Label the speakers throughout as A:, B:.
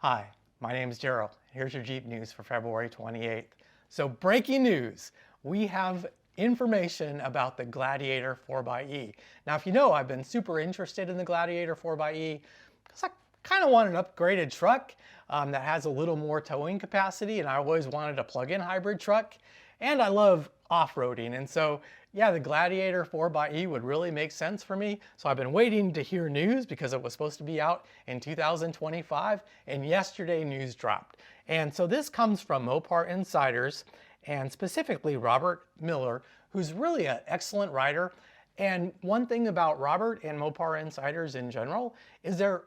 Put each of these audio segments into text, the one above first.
A: Hi, my name is Gerald. Here's your Jeep news for February 28th. So breaking news, we have information about the Gladiator 4xe. Now, if you know, I've been super interested in the Gladiator 4xe because I kind of want an upgraded truck that has a little more towing capacity, and I always wanted a plug-in hybrid truck, and I love off-roading. And so, yeah, the Gladiator 4xe would really make sense for me. So I've been waiting to hear news because it was supposed to be out in 2025, and yesterday news dropped. And so this comes from Mopar Insiders, and specifically Robert Miller, who's really an excellent writer. And one thing about Robert and Mopar Insiders in general is they're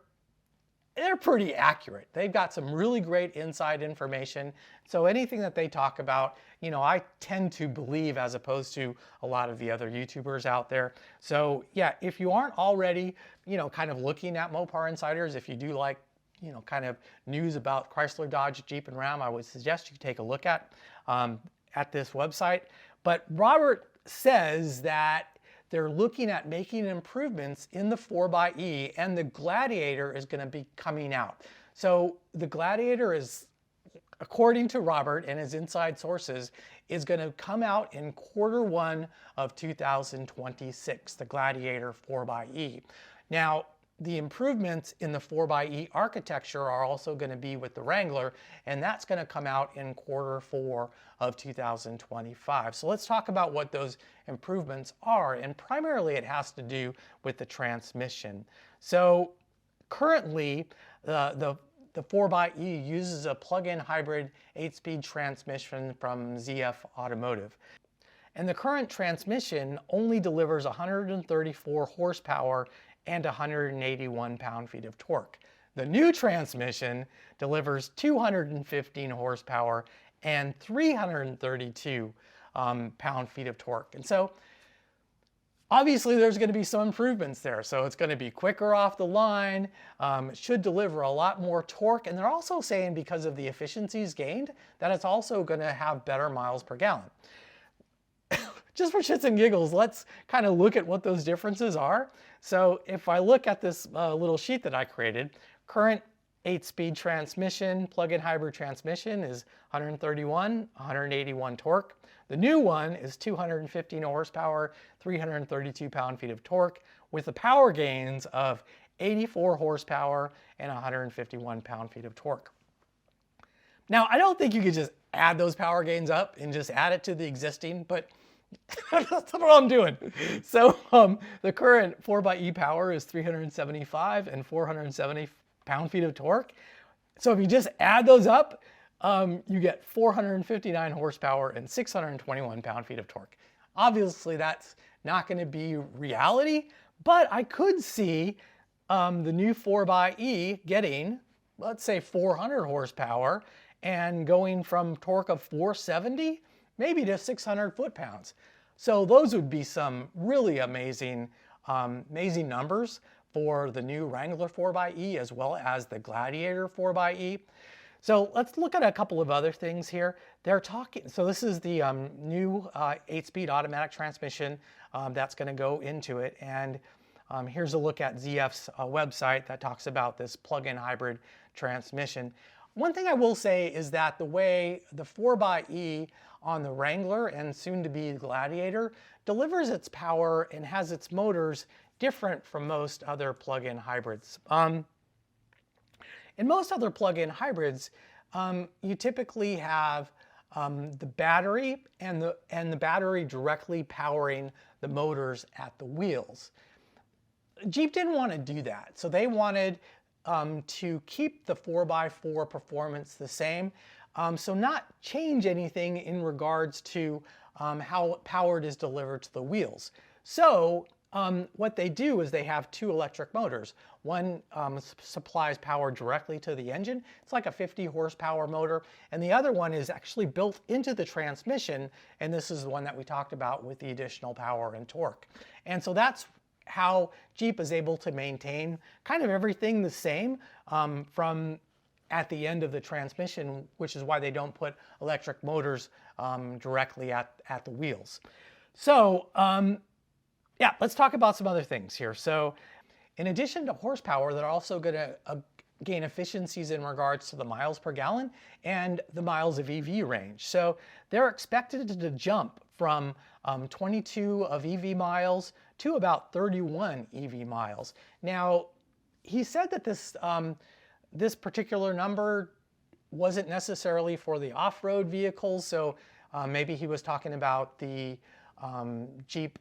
A: pretty accurate. They've got some really great inside information. So anything that they talk about, I tend to believe as opposed to a lot of the other YouTubers out there. So yeah, if you aren't already, kind of looking at Mopar Insiders, if you do like, kind of news about Chrysler, Dodge, Jeep, and Ram, I would suggest you take a look at this website. But Robert says that they're looking at making improvements in the 4xe, and the Gladiator is going to be coming out. So the Gladiator is, according to Robert and his inside sources, is going to come out in Q1 of 2026, the Gladiator 4xe. Now, the improvements in the 4xe architecture are also going to be with the Wrangler, and that's going to come out in Q4 of 2025. So let's talk about what those improvements are, and primarily it has to do with the transmission. So currently, the 4xe uses a plug-in hybrid 8-speed transmission from ZF Automotive. And the current transmission only delivers 134 horsepower and 181 pound-feet of torque. The new transmission delivers 215 horsepower and 332 pound-feet of torque. And so obviously there's going to be some improvements there. So it's going to be quicker off the line, it should deliver a lot more torque, and they're also saying because of the efficiencies gained that it's also going to have better miles per gallon. Just for shits and giggles, let's kind of look at what those differences are. So if I look at this little sheet that I created, current 8-speed transmission, plug-in hybrid transmission is 131, 181 torque. The new one is 215 horsepower, 332 pound-feet of torque, with the power gains of 84 horsepower and 151 pound-feet of torque. Now, I don't think you could just add those power gains up and just add it to the existing, but that's what I'm doing. So the current 4xe power is 375 and 470 pound-feet of torque. So if you just add those up, you get 459 horsepower and 621 pound-feet of torque. Obviously, that's not going to be reality, but I could see the new 4xe getting, let's say, 400 horsepower and going from torque of 470 maybe to 600 foot-pounds. So those would be some really amazing numbers for the new Wrangler 4xe as well as the Gladiator 4xe. So let's look at a couple of other things here. They're talking, so this is the new 8-speed automatic transmission that's going to go into it. And here's a look at ZF's website that talks about this plug-in hybrid transmission. One thing I will say is that the way the 4xe on the Wrangler and soon to be Gladiator delivers its power and has its motors different from most other plug-in hybrids. In most other plug-in hybrids, you typically have the battery and the battery directly powering the motors at the wheels. Jeep didn't want to do that, so they wanted to keep the 4x4 performance the same, so not change anything in regards to how power is delivered to the wheels. So what they do is they have two electric motors. One supplies power directly to the engine. It's like a 50 horsepower motor. And the other one is actually built into the transmission. And this is the one that we talked about with the additional power and torque. And so that's how Jeep is able to maintain kind of everything the same from at the end of the transmission, which is why they don't put electric motors directly at the wheels. So yeah, let's talk about some other things here. So in addition to horsepower, they're also going to gain efficiencies in regards to the miles per gallon and the miles of EV range. So they're expected to jump from 22 of EV miles to about 31 EV miles. Now, he said that this particular number wasn't necessarily for the off-road vehicles, so maybe he was talking about the Jeep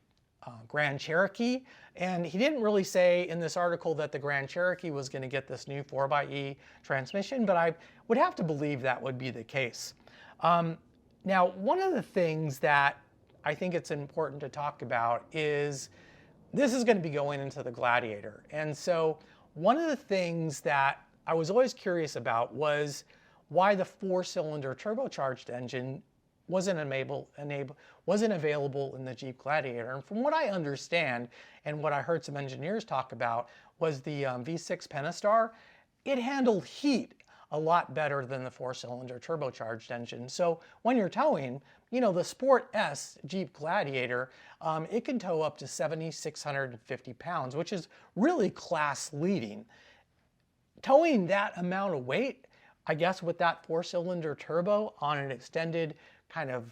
A: Grand Cherokee, and he didn't really say in this article that the Grand Cherokee was going to get this new 4xe transmission, but I would have to believe that would be the case. Now, one of the things that I think it's important to talk about is this is going to be going into the Gladiator, and so one of the things that I was always curious about was why the 4-cylinder turbocharged engine wasn't available in the Jeep Gladiator. And from what I understand, and what I heard some engineers talk about, was the V6 Pentastar. It handled heat a lot better than the 4-cylinder turbocharged engine. So when you're towing, you know, the Sport S Jeep Gladiator, it can tow up to 7,650 pounds, which is really class leading. Towing that amount of weight, I guess with that 4-cylinder turbo on an extended kind of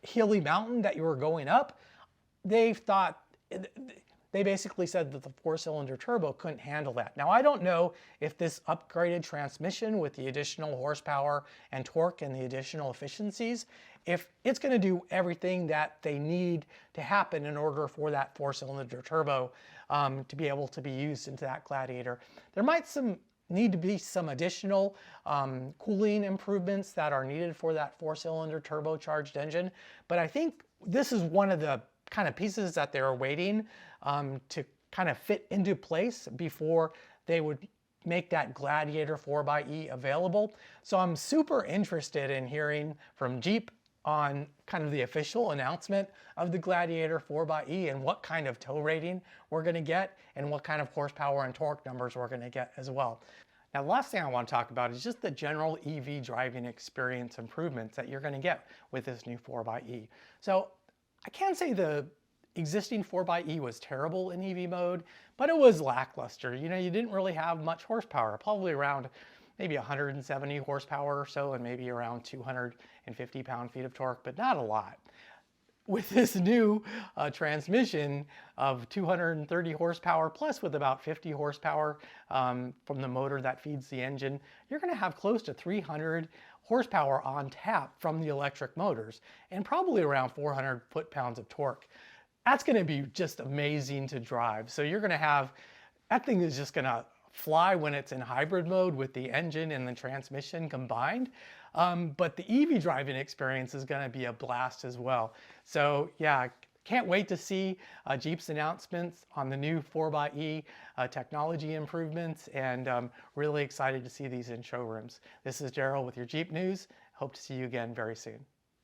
A: hilly mountain that you were going up, they basically said that the 4-cylinder turbo couldn't handle that. Now, I don't know if this upgraded transmission with the additional horsepower and torque and the additional efficiencies, if it's going to do everything that they need to happen in order for that 4-cylinder turbo to be able to be used into that Gladiator. There might need to be some additional cooling improvements that are needed for that 4-cylinder turbocharged engine. But I think this is one of the kind of pieces that they're waiting to kind of fit into place before they would make that Gladiator 4xe available. So I'm super interested in hearing from Jeep on kind of the official announcement of the Gladiator 4xe and what kind of tow rating we're going to get and what kind of horsepower and torque numbers we're going to get as well. Now, the last thing I want to talk about is just the general EV driving experience improvements that you're going to get with this new 4xe. So I can't say the existing 4xe was terrible in EV mode, but it was lackluster. You know, you didn't really have much horsepower, probably around maybe 170 horsepower or so, and maybe around 250 pound-feet of torque, but not a lot. With this new transmission of 230 horsepower plus with about 50 horsepower from the motor that feeds the engine, you're going to have close to 300 horsepower on tap from the electric motors and probably around 400 foot-pounds of torque. That's going to be just amazing to drive. So you're going to have, that thing is just going to fly when it's in hybrid mode with the engine and the transmission combined. But the EV driving experience is going to be a blast as well. So yeah, can't wait to see Jeep's announcements on the new 4xe technology improvements, and really excited to see these in showrooms. This is Gerald with your Jeep News. Hope to see you again very soon.